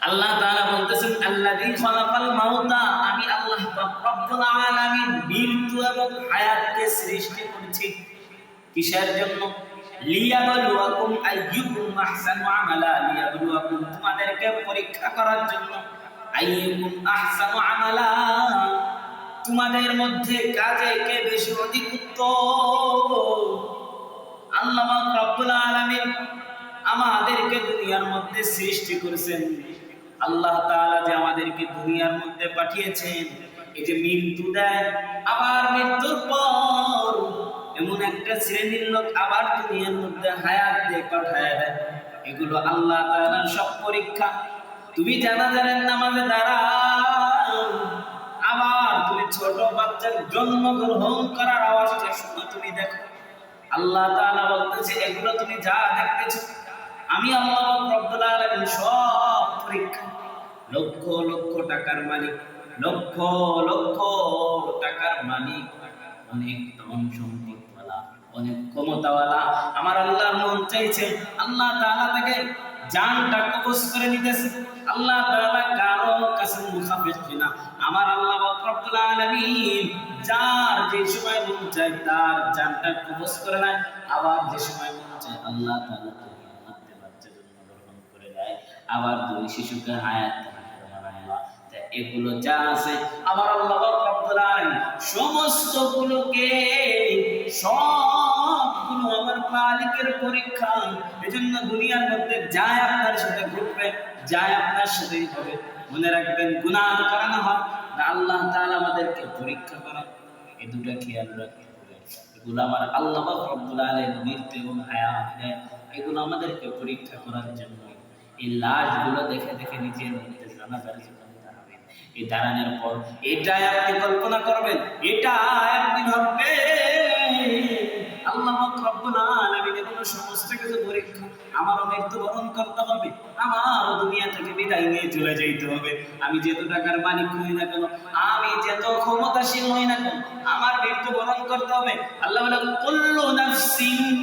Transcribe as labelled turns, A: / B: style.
A: আল্লাহ তাআলা বলতেছেন আল্লাযী খালাকাল মাউতা, আমি আল্লাহ রব্বুল আলামিন মৃত্যু এবং হায়াতকে সৃষ্টি করেছি। কিসের জন্য? লিয়াবলুয়াকুম আইয়ুকুম আহসানু আমালা, লিয়াবলুয়াকুম তোমাদেরকে পরীক্ষা করার জন্য। আইয়ুকুম আহসানু আমালা, তোমাদের মধ্যে কাজে কে বেশি অধিক উত্তম। আল্লাহ রব্বুল আলামিন আমাদেরকে দুনিয়ার মধ্যে সৃষ্টি করেছেন। আল্লাহ তাআলা যে আমাদেরকে দুনিয়ার মধ্যে পাঠিয়েছেন, এই যে মৃত্যু দেয়, আবার মৃত্যুর পর এমন একটা শ্রেণীর লোক আবার দুনিয়ার মধ্যে হায়াত দিয়ে পাঠায় দেয়, এগুলো আল্লাহ তাআলার সব পরীক্ষা। তুমি জানাজার নামাজে দাঁড়াও, আবার তুমি ছোট বাচ্চার জন্মগ্রহণ করার আওয়াজটা শুনো, তুমি দেখো। আল্লাহ তাআলা বলতেছে এগুলো তুমি যা দেখতেছো, আমি আল্লাহ রব্বুল আলামিন সব পরীক্ষা। লক্ষ লক্ষ টাকার মালিক, লক্ষ লক্ষ টাকার মালিক, অনেক ধন সম্পদওয়ালা, অনেক ক্ষমতাওয়ালা, আমার আল্লাহর মন চাইছে আল্লাহ তাআলা তাকে জানটা কবজ করে নিতেছে। আল্লাহ তাআলা কারো কাছে মুখাফিক না। আমার আল্লাহ রব্বুল আলামিন যার যে সময় মন চায় তার জানটা কবজ করে নেয়, আবার যে সময় মন চায় আল্লাহ তাআলা দুনিয়ার মধ্যে বাচ্চা জন্মগ্রহণ করে দেয়, আবার দুই শিশুকে হায়াত দান করে। আল্লাহ এগুলো যা আছে আমার আল্লাহ রব্বুল আলামিন সমস্তগুলোকে, সবগুলো আমার মালিকের পরীক্ষা। এজন্য দুনিয়ার মধ্যে যায় আপনার সাথে ঘটবে, যায় আপনার সাথেই হবে। মনে রাখবেন, গুনাহ করানো হয় না, আল্লাহ তাআলা আমাদেরকে পরীক্ষা করেন। এই দুটো খেয়াল রাখতে হবে। এগুলো আমার আল্লাহ রব্বুল আলামিন মৃত্যু এবং হায়াত দেয়, এগুলো আমাদেরকে পরীক্ষা করার জন্য। এই লাশগুলো দেখে দেখে নিজের মধ্যে জানাজার জীবন দাঁড়াবেন। এই দাঁড়ানোর পর এটাই আপনি কল্পনা করবেন, এটা একদিন হবে। আল্লাহ রব্বুল আলামিন এগুলো সমস্ত কিছু পরীক্ষা। আমারও মৃত্যুবরণ করতে হবে, আমারও দুনিয়া থেকে বিদায় নিয়ে চলে যাইতে হবে। আমি যত টাকার মালিক হই না কেন, আমি যত ক্ষমতাশীল হই না কেন, আমার মৃত্যুবরণ করতে হবে। আল্লাহ বলেন কুল্লু নাফসিন